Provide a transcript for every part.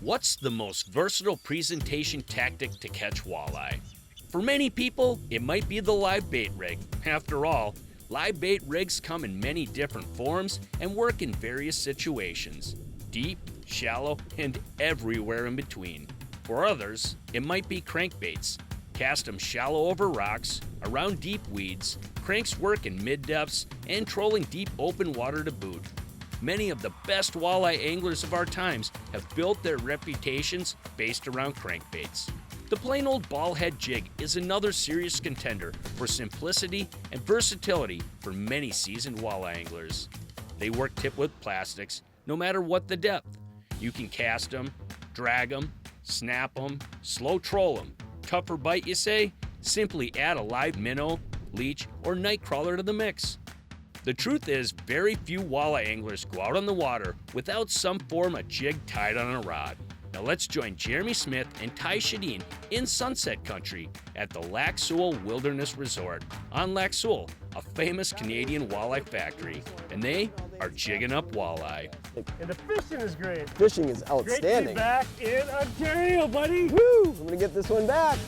What's the most versatile presentation tactic to catch walleye? For many people, it might be the live bait rig. After all, live bait rigs come in many different forms and work in various situations, deep, shallow, and everywhere in between. For others, it might be crankbaits. Cast them shallow over rocks, around deep weeds, cranks work in mid-depths, and trolling deep open water to boot. Many of the best walleye anglers of our times have built their reputations based around crankbaits. The plain old ball head jig is another serious contender for simplicity and versatility for many seasoned walleye anglers. They work tipped with plastics, no matter what the depth. You can cast them, drag them, snap them, slow troll them. Tougher bite, you say? Simply add a live minnow, leech, or night crawler to the mix. The truth is, very few walleye anglers go out on the water without some form of jig tied on a rod. Now let's join Jeremy Smith and Ty Sjodin in Sunset Country at the Lac Seul Wilderness Resort on Lac Seul, a famous Canadian walleye factory, and they are jigging up walleye. And the fishing is great. Fishing is outstanding. Great to be back in Ontario, buddy. Woo! I'm gonna get this one back.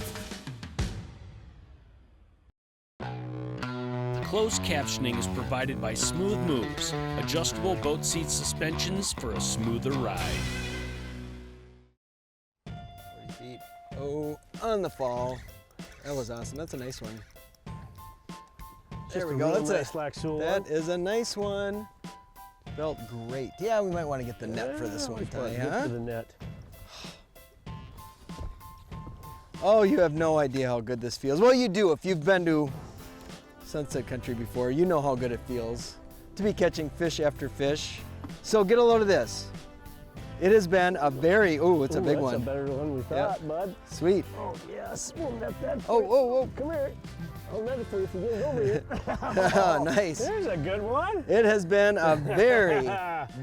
Closed captioning is provided by Smooth Moves, adjustable boat seat suspensions for a smoother ride. 40 feet. Oh, on the fall. That was awesome. That's a nice one. There we go. That's nice Lac Seul That one. is a nice one. Felt great. Yeah, we might want to get the net for this one, Ty, Good huh? for the net. Oh, you have no idea how good this feels. Well, you do. If you've been to Sunset Country before, you know how good it feels to be catching fish after fish. So get a load of this. It has been a very, it's a big that's one. That's a better one we thought, bud. Sweet. Oh, yes. We'll net that for Oh, you. whoa. Come here. I'll net it for you if you get it over here. Nice. There's a good one. It has been a very,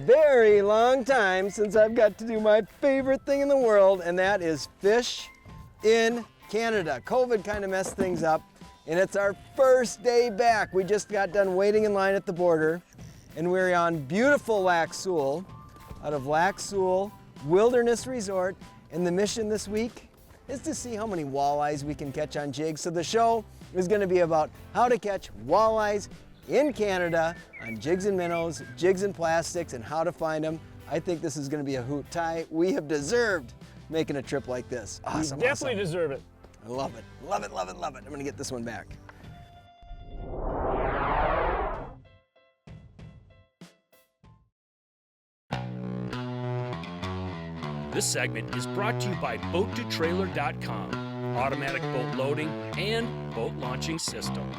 very long time since I've got to do my favorite thing in the world, and that is fish in Canada. COVID kind of messed things up, and it's our first day back. We just got done waiting in line at the border, and we're on beautiful Lac Seul, out of Lac Seul Wilderness Resort, and the mission this week is to see how many walleyes we can catch on jigs. So the show is going to be about how to catch walleyes in Canada on jigs and minnows, jigs and plastics, and how to find them. I think this is going to be a hoot. Ty, we have deserved making a trip like this. Awesome. You definitely awesome. deserve it. I love it. Love it, love it, love it. I'm going to get this one back. This segment is brought to you by BoatToTrailer.com, automatic boat loading and boat launching system.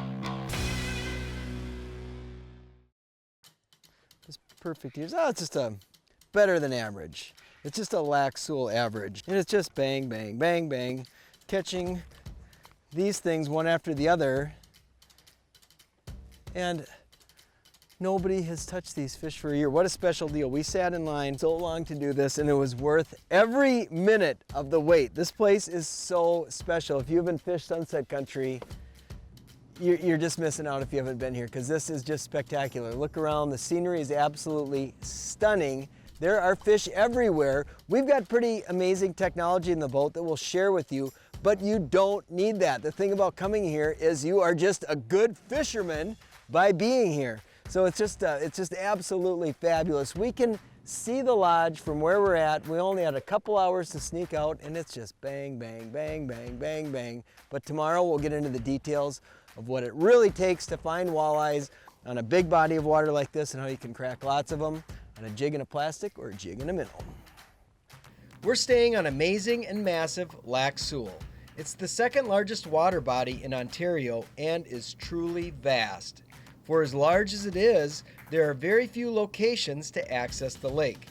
It's perfect here. Oh, it's just a better than average. It's just a Lac Seul average. And it's just bang, bang, bang, bang, catching these things one after the other. And nobody has touched these fish for a year. What a special deal. We sat in line so long to do this, and it was worth every minute of the wait. This place is so special. If you haven't fished Sunset Country, you're just missing out if you haven't been here, because this is just spectacular. Look around. The scenery is absolutely stunning. There are fish everywhere. We've got pretty amazing technology in the boat that we'll share with you, but you don't need that. The thing about coming here is you are just a good fisherman by being here. So it's just absolutely fabulous. We can see the lodge from where we're at. We only had a couple hours to sneak out, and it's just bang, bang, bang, bang, bang, bang. But tomorrow we'll get into the details of what it really takes to find walleyes on a big body of water like this, and how you can crack lots of them on a jig in a plastic or a jig in a minnow. We're staying on amazing and massive Lac Seul. It's the second largest water body in Ontario and is truly vast. For as large as it is, there are very few locations to access the lake.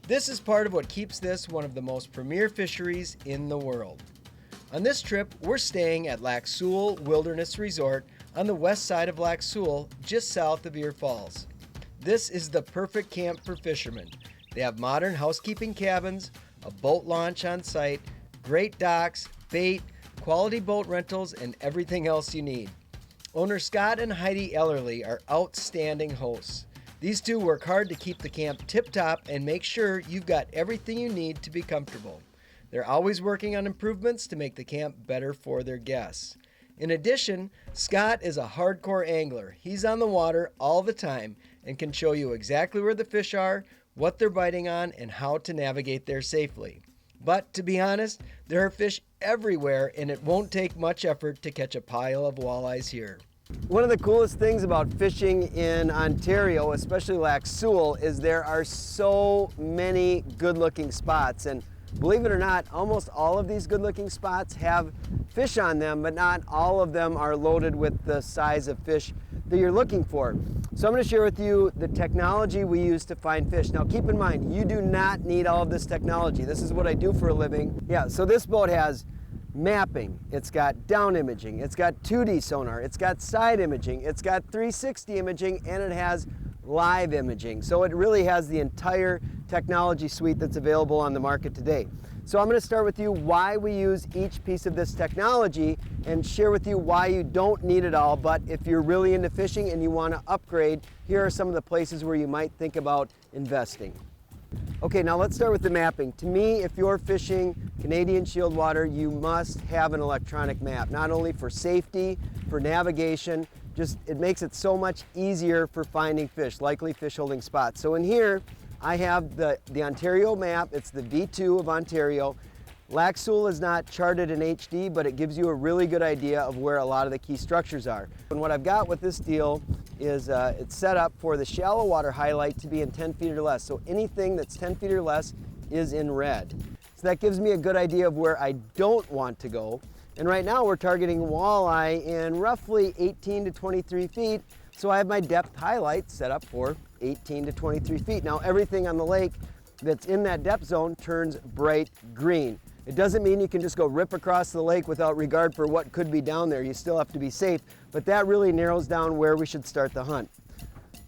This is part of what keeps this one of the most premier fisheries in the world. On this trip, we're staying at Lac Seul Wilderness Resort on the west side of Lac Seul, just south of Ear Falls. This is the perfect camp for fishermen. They have modern housekeeping cabins, a boat launch on site, great docks, bait, quality boat rentals, and everything else you need. Owner Scott and Heidi Ellerly are outstanding hosts. These two work hard to keep the camp tip-top and make sure you've got everything you need to be comfortable. They're always working on improvements to make the camp better for their guests. In addition, Scott is a hardcore angler. He's on the water all the time and can show you exactly where the fish are, what they're biting on, and how to navigate there safely. But to be honest, there are fish everywhere, and it won't take much effort to catch a pile of walleyes here. One of the coolest things about fishing in Ontario, especially Lac Seul, is there are so many good-looking spots. And believe it or not, almost all of these good-looking spots have fish on them, but not all of them are loaded with the size of fish that you're looking for. So I'm going to share with you the technology we use to find fish. Now keep in mind, you do not need all of this technology. This is what I do for a living. Yeah, so this boat has mapping, it's got down imaging, it's got 2D sonar, it's got side imaging, it's got 360 imaging, and it has live imaging. So it really has the entire technology suite that's available on the market today. So I'm going to start with you why we use each piece of this technology and share with you why you don't need it all, but if you're really into fishing and you want to upgrade, here are some of the places where you might think about investing. Okay, now let's start with the mapping. To me, if you're fishing Canadian Shield water, you must have an electronic map, not only for safety, for navigation, just it makes it so much easier for finding fish, likely fish holding spots. So in here, I have the Ontario map. It's the V2 of Ontario. Lac Seul is not charted in HD, but it gives you a really good idea of where a lot of the key structures are. And what I've got with this deal is it's set up for the shallow water highlight to be in 10 feet or less. So anything that's 10 feet or less is in red. So that gives me a good idea of where I don't want to go. And right now we're targeting walleye in roughly 18 to 23 feet. So I have my depth highlight set up for 18 to 23 feet. Now everything on the lake that's in that depth zone turns bright green. It doesn't mean you can just go rip across the lake without regard for what could be down there. You still have to be safe, but that really narrows down where we should start the hunt.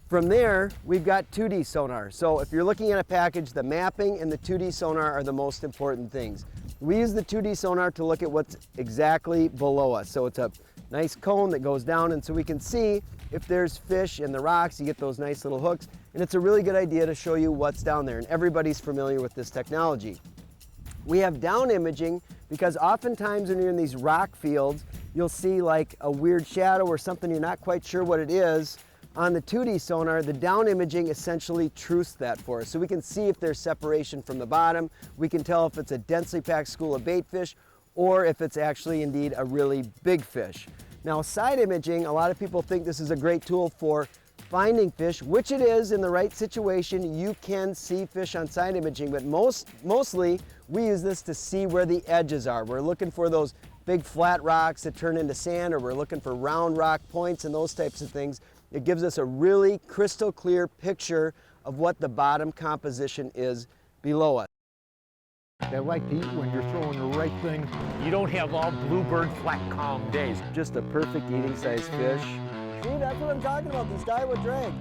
From there, we've got 2D sonar. So if you're looking at a package, the mapping and the 2D sonar are the most important things. We use the 2D sonar to look at what's exactly below us. So it's a nice cone that goes down, and so we can see if there's fish in the rocks. You get those nice little hooks, and it's a really good idea to show you what's down there, and everybody's familiar with this technology. We have down imaging because oftentimes when you're in these rock fields, you'll see like a weird shadow or something you're not quite sure what it is. On the 2D sonar, the down imaging essentially truths that for us. So we can see if there's separation from the bottom. We can tell if it's a densely packed school of bait fish or if it's actually indeed a really big fish. Now side imaging, a lot of people think this is a great tool for finding fish, which it is in the right situation. You can see fish on side imaging, but mostly we use this to see where the edges are. We're looking for those big flat rocks that turn into sand, or we're looking for round rock points and those types of things. It gives us a really crystal clear picture of what the bottom composition is below us. They like to eat when you're throwing the right thing. You don't have all bluebird flat calm days. Just a perfect eating size fish. See, that's what I'm talking about, this Daiwa drag.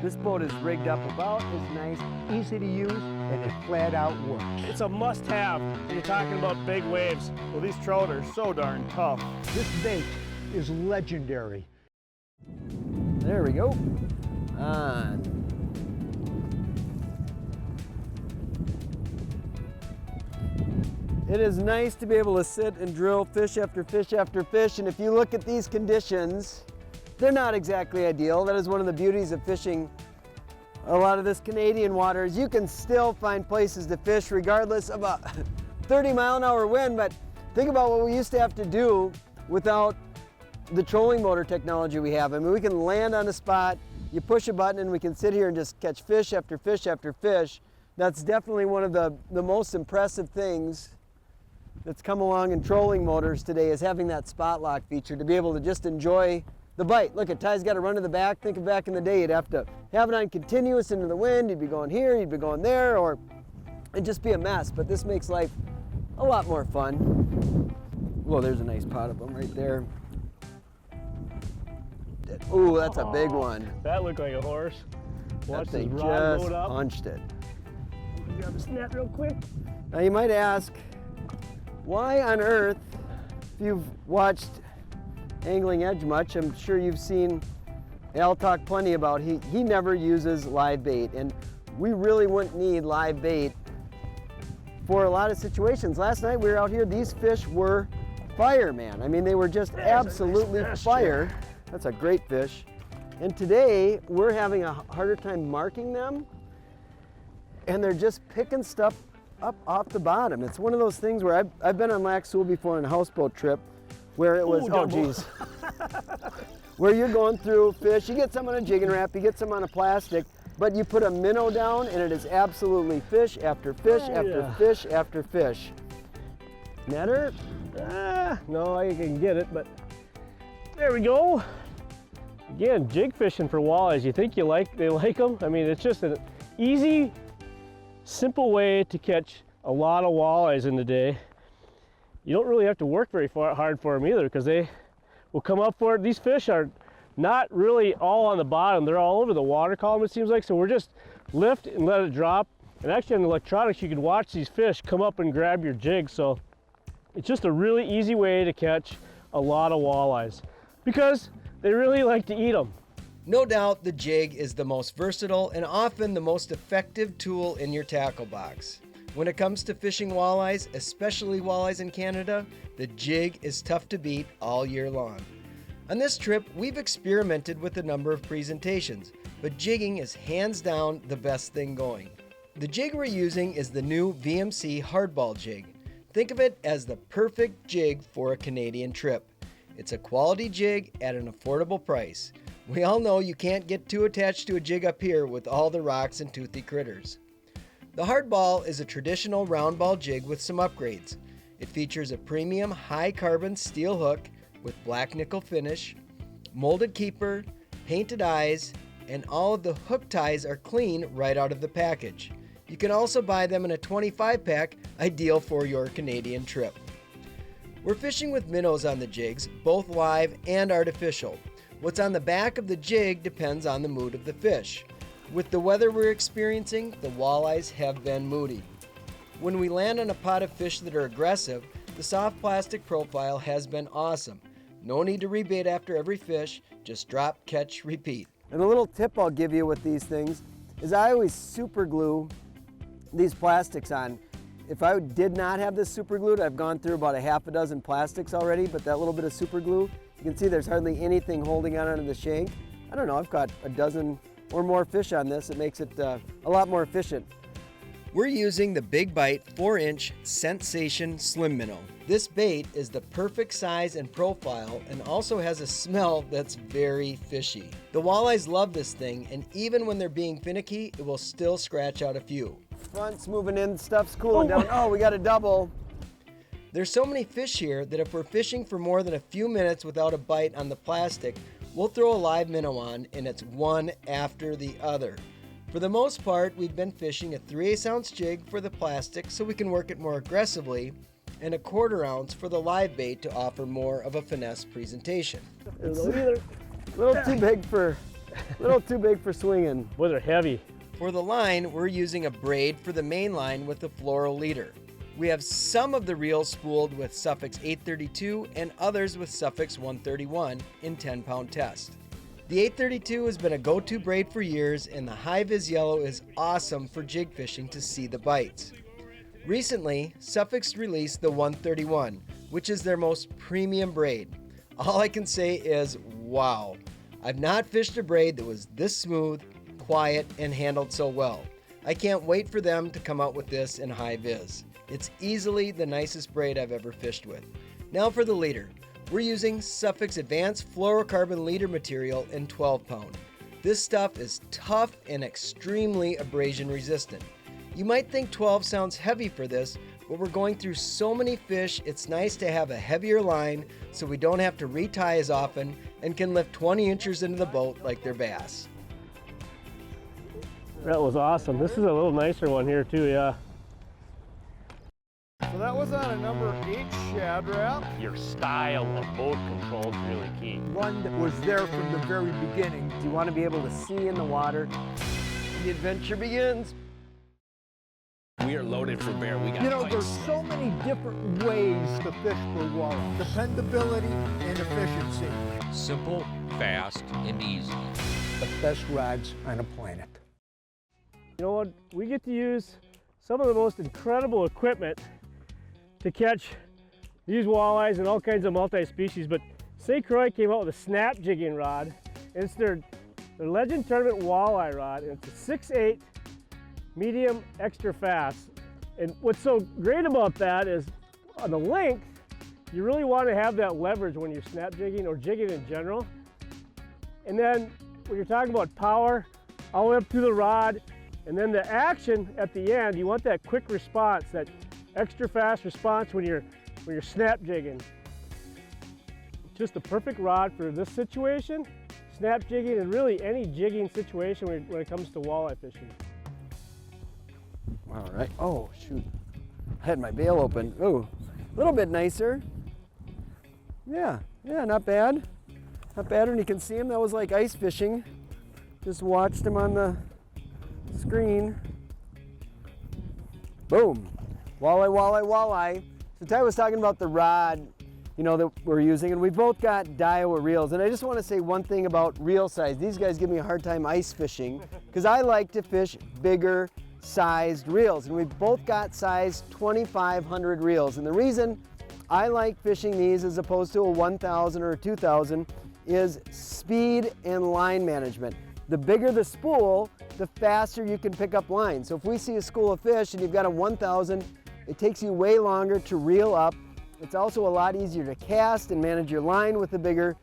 This boat is rigged up about as nice. Easy to use, and it flat out works. It's a must-have when you're talking about big waves. Well, these trout are so darn tough. This bait is legendary. There we go. On. It is nice to be able to sit and drill fish after fish after fish, and if you look at these conditions, they're not exactly ideal. That is one of the beauties of fishing a lot of this Canadian water, is you can still find places to fish regardless of a 30-mile-an-hour wind. But think about what we used to have to do without the trolling motor technology we have. I mean, we can land on a spot, you push a button, and we can sit here and just catch fish after fish after fish. That's definitely one of the most impressive things that's come along in trolling motors today, is having that spot lock feature to be able to just enjoy the bite. Look at Ty's got to run to the back. Think of back in the day, you'd have to have it on continuous into the wind. You'd be going here, you'd be going there, or it'd just be a mess. But this makes life a lot more fun. Well, there's a nice pot of them right there. Ooh, that's a big one. That looked like a horse. Watch That thing this rod just load up. punched it. Grab a snap real quick. Now you might ask, why on earth, if you've watched angling edge much. I'm sure you've seen Al talk plenty about he never uses live bait, and we really wouldn't need live bait for a lot of situations. Last night we were out here, these fish were fire, man. I mean, they were just absolutely fire. That's a great fish. And today we're having a harder time marking them, and they're just picking stuff up off the bottom. It's one of those things where I've been on Lac Seul before on a houseboat trip where it was, oh geez, where you're going through fish, you get some on a jigging Rap, you get some on a plastic, but you put a minnow down and it is absolutely fish after fish after fish after fish. Netter? No, I can get it, but there we go. Again, jig fishing for walleyes. You think they like them? I mean, it's just an easy, simple way to catch a lot of walleyes in the day. You don't really have to work very hard for them either, because they will come up for it. These fish are not really all on the bottom. They're all over the water column, it seems like. So we're just lift and let it drop. And actually on the electronics, you can watch these fish come up and grab your jig. So it's just a really easy way to catch a lot of walleyes because they really like to eat them. No doubt the jig is the most versatile and often the most effective tool in your tackle box. When it comes to fishing walleyes, especially walleyes in Canada, the jig is tough to beat all year long. On this trip, we've experimented with a number of presentations, but jigging is hands down the best thing going. The jig we're using is the new VMC hardball jig. Think of it as the perfect jig for a Canadian trip. It's a quality jig at an affordable price. We all know you can't get too attached to a jig up here with all the rocks and toothy critters. The hardball is a traditional round ball jig with some upgrades. It features a premium high carbon steel hook with black nickel finish, molded keeper, painted eyes, and all of the hook ties are clean right out of the package. You can also buy them in a 25 pack, ideal for your Canadian trip. We're fishing with minnows on the jigs, both live and artificial. What's on the back of the jig depends on the mood of the fish. With the weather we're experiencing, the walleyes have been moody. When we land on a pot of fish that are aggressive, the soft plastic profile has been awesome. No need to rebait after every fish, just drop, catch, repeat. And a little tip I'll give you with these things is I always super glue these plastics on. If I did not have this super glued, I've gone through about a half a dozen plastics already, but that little bit of super glue, you can see there's hardly anything holding on onto the shank. I don't know, I've got a dozen or more fish on this. It makes it a lot more efficient. We're using the Big Bite 4-inch Sensation Slim Minnow. This bait is the perfect size and profile and also has a smell that's very fishy. The walleyes love this thing, and even when they're being finicky, it will still scratch out a few. Front's moving in, stuff's cooling down. Oh, we got a double. There's so many fish here that if we're fishing for more than a few minutes without a bite on the plastic, we'll throw a live minnow on, and it's one after the other. For the most part, we've been fishing a 3/8 ounce jig for the plastic so we can work it more aggressively, and a 1/4 ounce for the live bait to offer more of a finesse presentation. It's a little too big for swinging. Boy, they're heavy. For the line, we're using a braid for the main line with the fluoro leader. We have some of the reels spooled with suffix 832 and others with suffix 131 in 10-pound test. The 832 has been a go-to braid for years, and the high-vis yellow is awesome for jig fishing to see the bites. Recently, Suffix released the 131, which is their most premium braid. All I can say is, wow. I've not fished a braid that was this smooth, quiet, and handled so well. I can't wait for them to come out with this in high vis. It's easily the nicest braid I've ever fished with. Now for the leader. We're using Suffix Advanced Fluorocarbon leader material in 12-pound. This stuff is tough and extremely abrasion resistant. You might think 12 sounds heavy for this, but we're going through so many fish, it's nice to have a heavier line so we don't have to retie as often and can lift 20 inches into the boat like they're bass. That was awesome. This is a little nicer one here too, yeah. So that was on a number 8 Shad Rap. Your style of boat control is really key. One that was there from the very beginning. You want to be able to see in the water. The adventure begins. We are loaded for bear. We got You know, bites. there's so many different ways to fish for walleye. Dependability and efficiency. Simple, fast, and easy. The best rods on the planet. You know what? We get to use some of the most incredible equipment to catch these walleyes and all kinds of multi-species, but St. Croix came out with a snap jigging rod. It's their Legend Tournament walleye rod, and it's a 6/8 medium extra fast. And what's so great about that is on the length, you really want to have that leverage when you're snap jigging or jigging in general. And then when you're talking about power, all the way up to the rod, and then the action at the end, you want that quick response, that extra fast response when you're snap jigging. Just the perfect rod for this situation, snap jigging, and really any jigging situation when it comes to walleye fishing. All right. Oh, shoot. I had my bail open. Oh, a little bit nicer. Yeah, not bad. Not bad when you can see him. That was like ice fishing. Just watched him on the screen. Boom. Walleye, walleye, walleye. So Ty was talking about the rod, you know, that we're using, and we both got Daiwa reels. And I just want to say one thing about reel size. These guys give me a hard time ice fishing because I like to fish bigger sized reels, and we've both got size 2500 reels. And the reason I like fishing these as opposed to a 1000 or a 2000 is speed and line management. The bigger the spool, the faster you can pick up line. So if we see a school of fish and you've got a 1000, it takes you way longer to reel up. It's also a lot easier to cast and manage your line with the bigger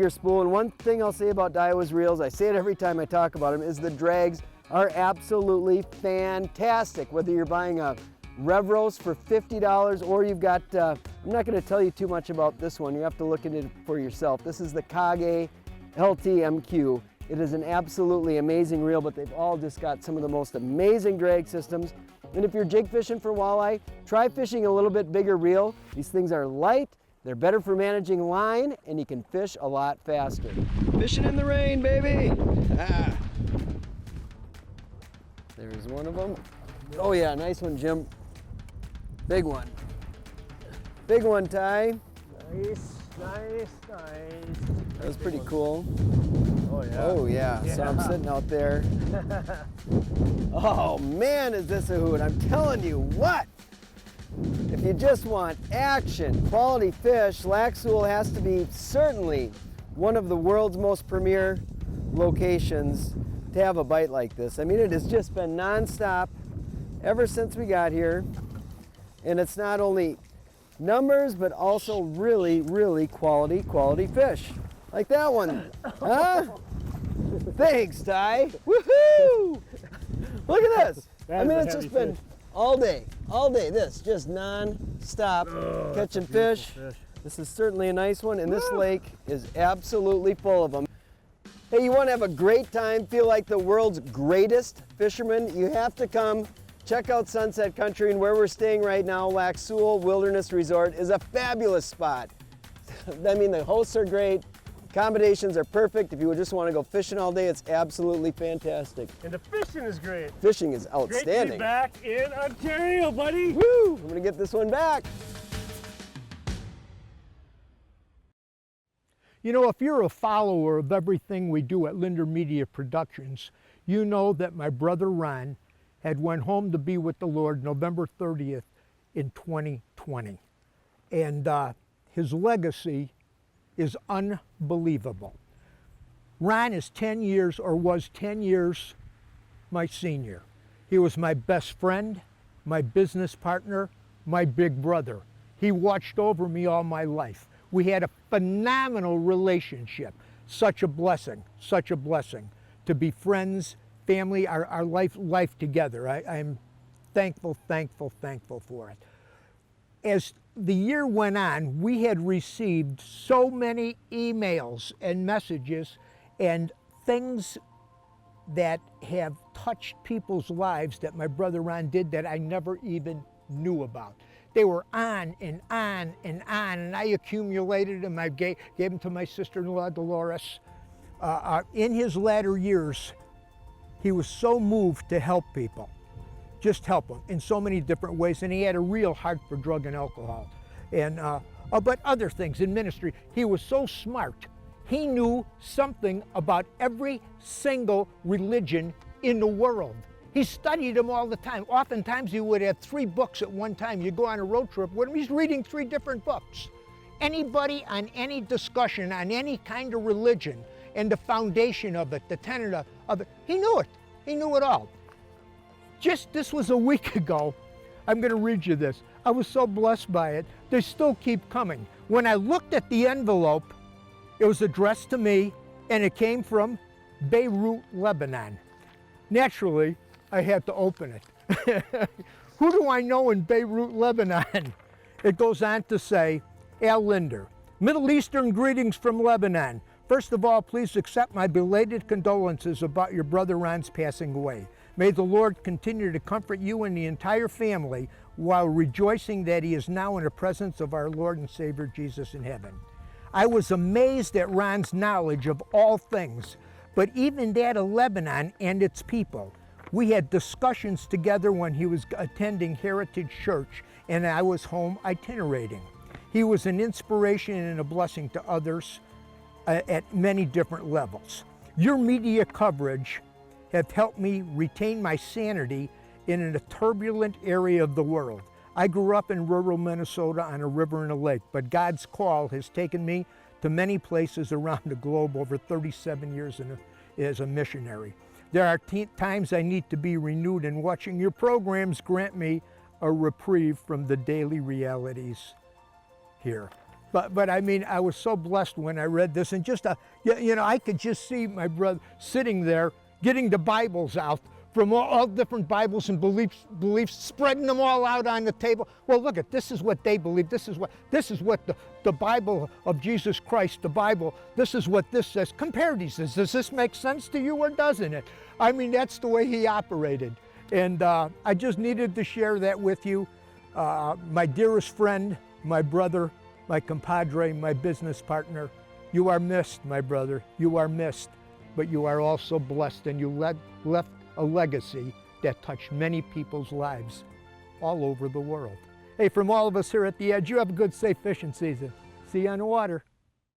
spool. And one thing I'll say about Daiwa's reels, I say it every time I talk about them, is the drags are absolutely fantastic. Whether you're buying a Revros for $50 or you've got, I'm not going to tell you too much about this one. You have to look at it for yourself. This is the Kage LTMQ. It is an absolutely amazing reel, but they've all just got some of the most amazing drag systems. And if you're jig fishing for walleye, try fishing a little bit bigger reel. These things are light, they're better for managing line, and you can fish a lot faster. Fishing in the rain, baby! Ah. There's one of them. Oh yeah, nice one, Jim. Big one. Big one, Ty. Nice. That was pretty cool. Oh yeah. Oh yeah, so I'm sitting out there. Oh man, is this a hoot. I'm telling you what, if you just want action, quality fish, Lac Seul has to be certainly one of the world's most premier locations to have a bite like this. I mean, it has just been nonstop ever since we got here. And it's not only numbers, but also really, really quality fish. Like that one, huh? Thanks, Ty. Woohoo! Look at this. I mean, it's just been all day, this, just non-stop catching fish. This is certainly a nice one, and this lake is absolutely full of them. Hey, you want to have a great time, feel like the world's greatest fisherman? You have to come check out Sunset Country, and where we're staying right now, Lac Seul Wilderness Resort, is a fabulous spot. I mean, the hosts are great, accommodations are perfect. If you just want to go fishing all day, it's absolutely fantastic. And the fishing is great. Fishing is Great to outstanding. be back in Ontario, buddy. Woo! I'm gonna get this one back. You know, if you're a follower of everything we do at Lindner Media Productions, you know that my brother Ron had went home to be with the Lord November 30th in 2020. And his legacy is unbelievable. Ron is 10 years, or was 10 years, my senior. He was my best friend, my business partner, my big brother. He watched over me all my life. We had a phenomenal relationship. Such a blessing to be friends, family, our life together. I'm thankful for it. As the year went on, we had received so many emails and messages and things that have touched people's lives that my brother Ron did that I never even knew about. They were on and on and on, and I accumulated them. I gave them to my sister-in-law, Dolores. In his latter years, he was so moved to help people. just help him in so many different ways. And he had a real heart for drug and alcohol. And, but other things in ministry. He was so smart. He knew something about every single religion in the world. He studied them all the time. Oftentimes he would have 3 books at one time. You go on a road trip with him, he's reading 3 different books. Anybody on any discussion on any kind of religion and the foundation of it, the tenet of it, he knew it. He knew it all. Just this was a week ago. I'm going to read you this. I was so blessed by it. They still keep coming. When I looked at the envelope, it was addressed to me, and it came from Beirut, Lebanon. Naturally, I had to open it. Who do I know in Beirut, Lebanon? It goes on to say, Al Lindner, Middle Eastern greetings from Lebanon. First of all, please accept my belated condolences about your brother Ron's passing away. May the Lord continue to comfort you and the entire family while rejoicing that he is now in the presence of our Lord and Savior Jesus in heaven. I was amazed at Ron's knowledge of all things, but even that of Lebanon and its people. We had discussions together when he was attending Heritage Church and I was home itinerating. He was an inspiration and a blessing to others at many different levels. Your media coverage have helped me retain my sanity in a turbulent area of the world. I grew up in rural Minnesota on a river and a lake, but God's call has taken me to many places around the globe over 37 years as a missionary. There are times I need to be renewed, and watching your programs grant me a reprieve from the daily realities here. But I mean, I was so blessed when I read this, and just, I could just see my brother sitting there getting the Bibles out from all different Bibles and beliefs, spreading them all out on the table. Well, look at this is what they believe. This is what the Bible of Jesus Christ, the Bible. This is what this says. Compare these. Does this make sense to you or doesn't it? I mean, that's the way he operated, and I just needed to share that with you. My dearest friend, my brother, my compadre, my business partner. You are missed, my brother. You are missed, but you are also blessed, and you left a legacy that touched many people's lives all over the world. Hey, from all of us here at The Edge, you have a good, safe fishing season. See you on the water.